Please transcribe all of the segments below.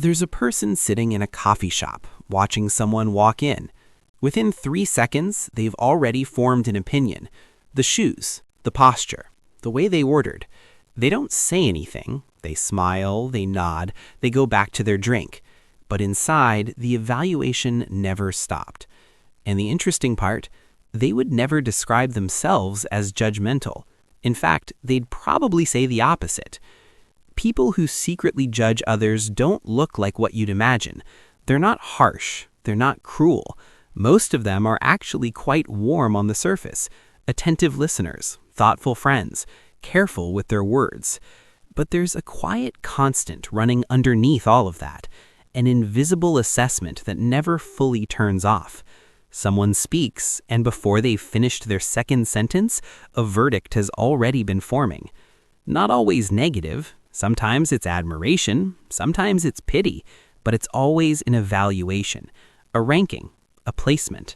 There's a person sitting in a coffee shop, watching someone walk in. Within 3 seconds, they've already formed an opinion. The shoes, the posture, the way they ordered. They don't say anything. They smile, they nod, they go back to their drink. But inside, the evaluation never stopped. And the interesting part, they would never describe themselves as judgmental. In fact, they'd probably say the opposite. People who secretly judge others don't look like what you'd imagine. They're not harsh. They're not cruel. Most of them are actually quite warm on the surface, attentive listeners, thoughtful friends, careful with their words. But there's a quiet constant running underneath all of that, an invisible assessment that never fully turns off. Someone speaks, and before they've finished their second sentence, a verdict has already been forming. Not always negative. Sometimes it's admiration, sometimes it's pity, but it's always an evaluation, a ranking, a placement.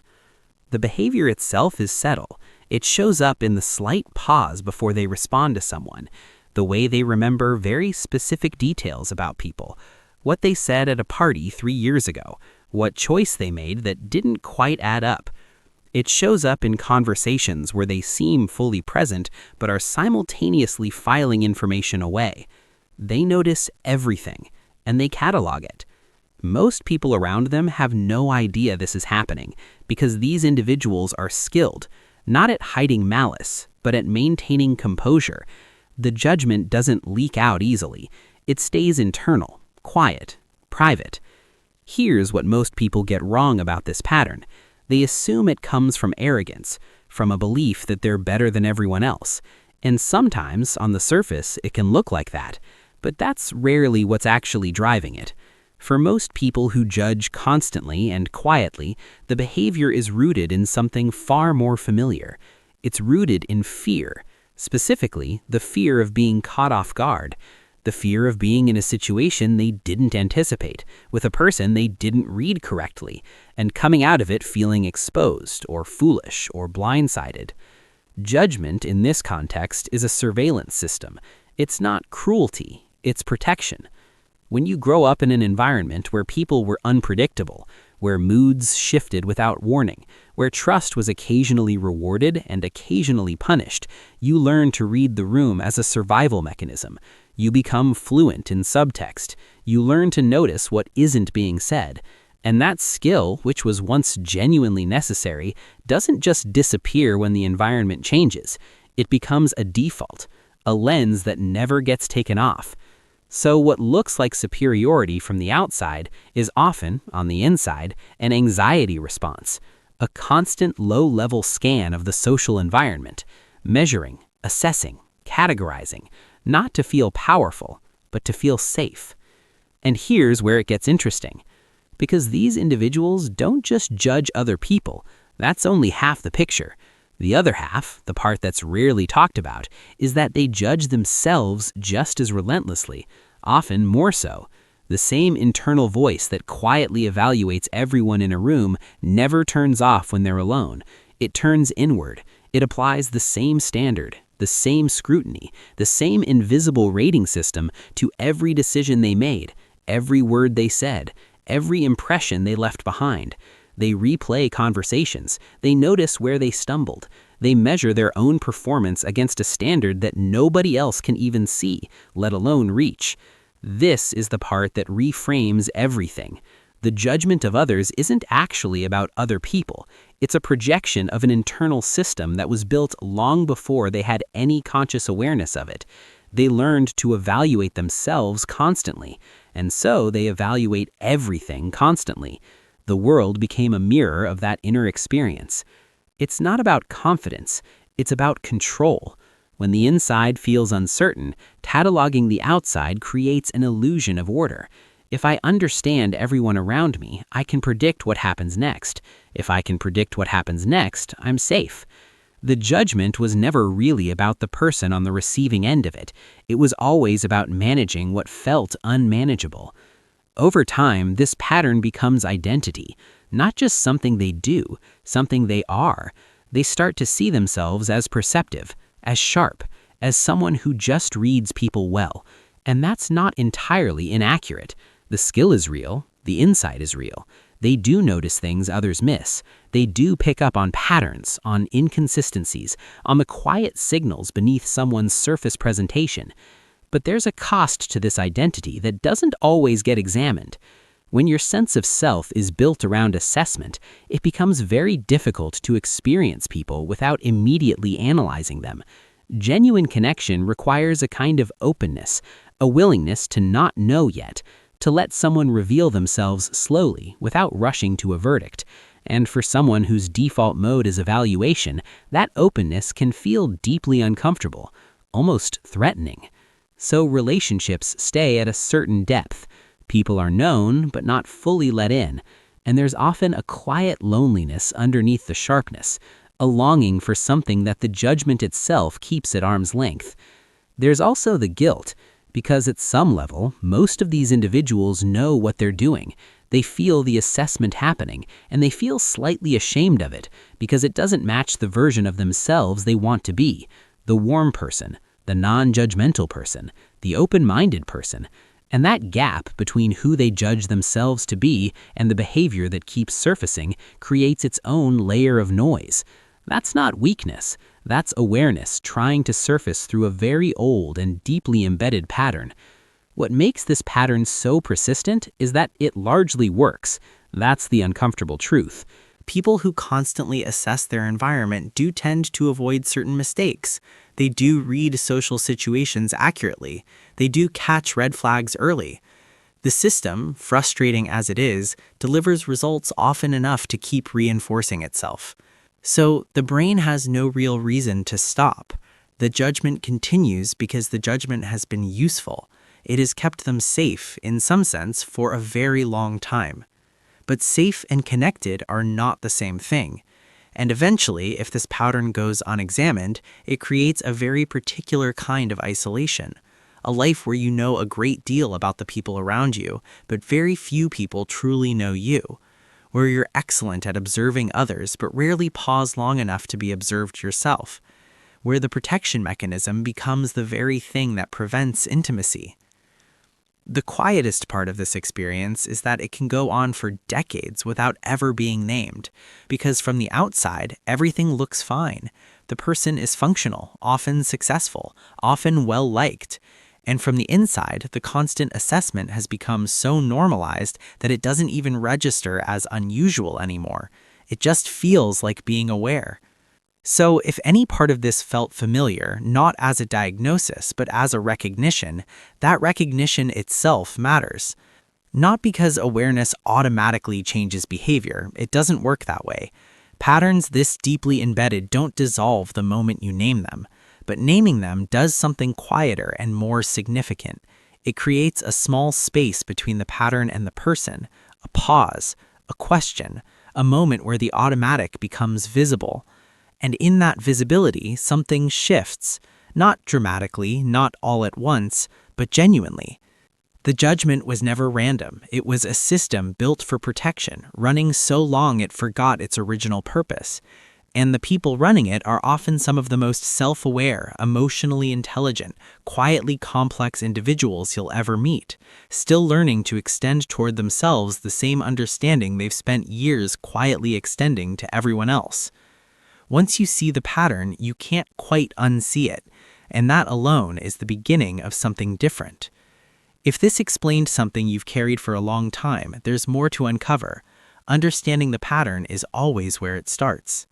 The behavior itself is subtle. It shows up in the slight pause before they respond to someone, the way they remember very specific details about people, what they said at a party 3 years ago, what choice they made that didn't quite add up. It shows up in conversations where they seem fully present but are simultaneously filing information away. They notice everything, and they catalog it. Most people around them have no idea this is happening because these individuals are skilled, not at hiding malice, but at maintaining composure. The judgment doesn't leak out easily. It stays internal, quiet, private. Here's what most people get wrong about this pattern. They assume it comes from arrogance, from a belief that they're better than everyone else. And sometimes, on the surface, it can look like that. But that's rarely what's actually driving it. For most people who judge constantly and quietly, the behavior is rooted in something far more familiar. It's rooted in fear, specifically the fear of being caught off guard, the fear of being in a situation they didn't anticipate, with a person they didn't read correctly, and coming out of it feeling exposed or foolish or blindsided. Judgment in this context is a surveillance system. It's not cruelty. It's protection. When you grow up in an environment where people were unpredictable, where moods shifted without warning, where trust was occasionally rewarded and occasionally punished, you learn to read the room as a survival mechanism. You become fluent in subtext. You learn to notice what isn't being said. And that skill, which was once genuinely necessary, doesn't just disappear when the environment changes. It becomes a default, a lens that never gets taken off. So what looks like superiority from the outside is often, on the inside, an anxiety response, a constant low-level scan of the social environment, measuring, assessing, categorizing, not to feel powerful, but to feel safe. And here's where it gets interesting, because these individuals don't just judge other people. That's only half the picture. The other half, the part that's rarely talked about, is that they judge themselves just as relentlessly, often more so. The same internal voice that quietly evaluates everyone in a room never turns off when they're alone. It turns inward. It applies the same standard, the same scrutiny, the same invisible rating system to every decision they made, every word they said, every impression they left behind. They replay conversations. They notice where they stumbled. They measure their own performance against a standard that nobody else can even see, let alone reach. This is the part that reframes everything. The judgment of others isn't actually about other people. It's a projection of an internal system that was built long before they had any conscious awareness of it. They learned to evaluate themselves constantly, and so they evaluate everything constantly. The world became a mirror of that inner experience. It's not about confidence, it's about control. When the inside feels uncertain, cataloging the outside creates an illusion of order. If I understand everyone around me, I can predict what happens next. If I can predict what happens next, I'm safe. The judgment was never really about the person on the receiving end of it. It was always about managing what felt unmanageable. Over time, this pattern becomes identity, not just something they do, something they are. They start to see themselves as perceptive, as sharp, as someone who just reads people well. And that's not entirely inaccurate. The skill is real, the insight is real. They do notice things others miss. They do pick up on patterns, on inconsistencies, on the quiet signals beneath someone's surface presentation. But there's a cost to this identity that doesn't always get examined. When your sense of self is built around assessment, it becomes very difficult to experience people without immediately analyzing them. Genuine connection requires a kind of openness, a willingness to not know yet, to let someone reveal themselves slowly without rushing to a verdict. And for someone whose default mode is evaluation, that openness can feel deeply uncomfortable, almost threatening. So relationships stay at a certain depth. People are known, but not fully let in, and there's often a quiet loneliness underneath the sharpness, a longing for something that the judgment itself keeps at arm's length. There's also the guilt, because at some level, most of these individuals know what they're doing. They feel the assessment happening, and they feel slightly ashamed of it, because it doesn't match the version of themselves they want to be, the warm person, the non-judgmental person, the open-minded person. And that gap between who they judge themselves to be and the behavior that keeps surfacing creates its own layer of noise. That's not weakness. That's awareness trying to surface through a very old and deeply embedded pattern. What makes this pattern so persistent is that it largely works. That's the uncomfortable truth. People who constantly assess their environment do tend to avoid certain mistakes. They do read social situations accurately. They do catch red flags early. The system, frustrating as it is, delivers results often enough to keep reinforcing itself. So the brain has no real reason to stop. The judgment continues because the judgment has been useful. It has kept them safe, in some sense, for a very long time. But safe and connected are not the same thing. And eventually, if this pattern goes unexamined, it creates a very particular kind of isolation. A life where you know a great deal about the people around you, but very few people truly know you. Where you're excellent at observing others, but rarely pause long enough to be observed yourself. Where the protection mechanism becomes the very thing that prevents intimacy. The quietest part of this experience is that it can go on for decades without ever being named, because from the outside, everything looks fine. The person is functional, often successful, often well-liked. And from the inside, the constant assessment has become so normalized that it doesn't even register as unusual anymore. It just feels like being aware. So if any part of this felt familiar, not as a diagnosis, but as a recognition, that recognition itself matters. Not because awareness automatically changes behavior, it doesn't work that way. Patterns this deeply embedded don't dissolve the moment you name them, but naming them does something quieter and more significant. It creates a small space between the pattern and the person, a pause, a question, a moment where the automatic becomes visible. And in that visibility, something shifts, not dramatically, not all at once, but genuinely. The judgment was never random. It was a system built for protection, running so long it forgot its original purpose. And the people running it are often some of the most self-aware, emotionally intelligent, quietly complex individuals you'll ever meet, still learning to extend toward themselves the same understanding they've spent years quietly extending to everyone else. Once you see the pattern, you can't quite unsee it, and that alone is the beginning of something different. If this explained something you've carried for a long time, there's more to uncover. Understanding the pattern is always where it starts.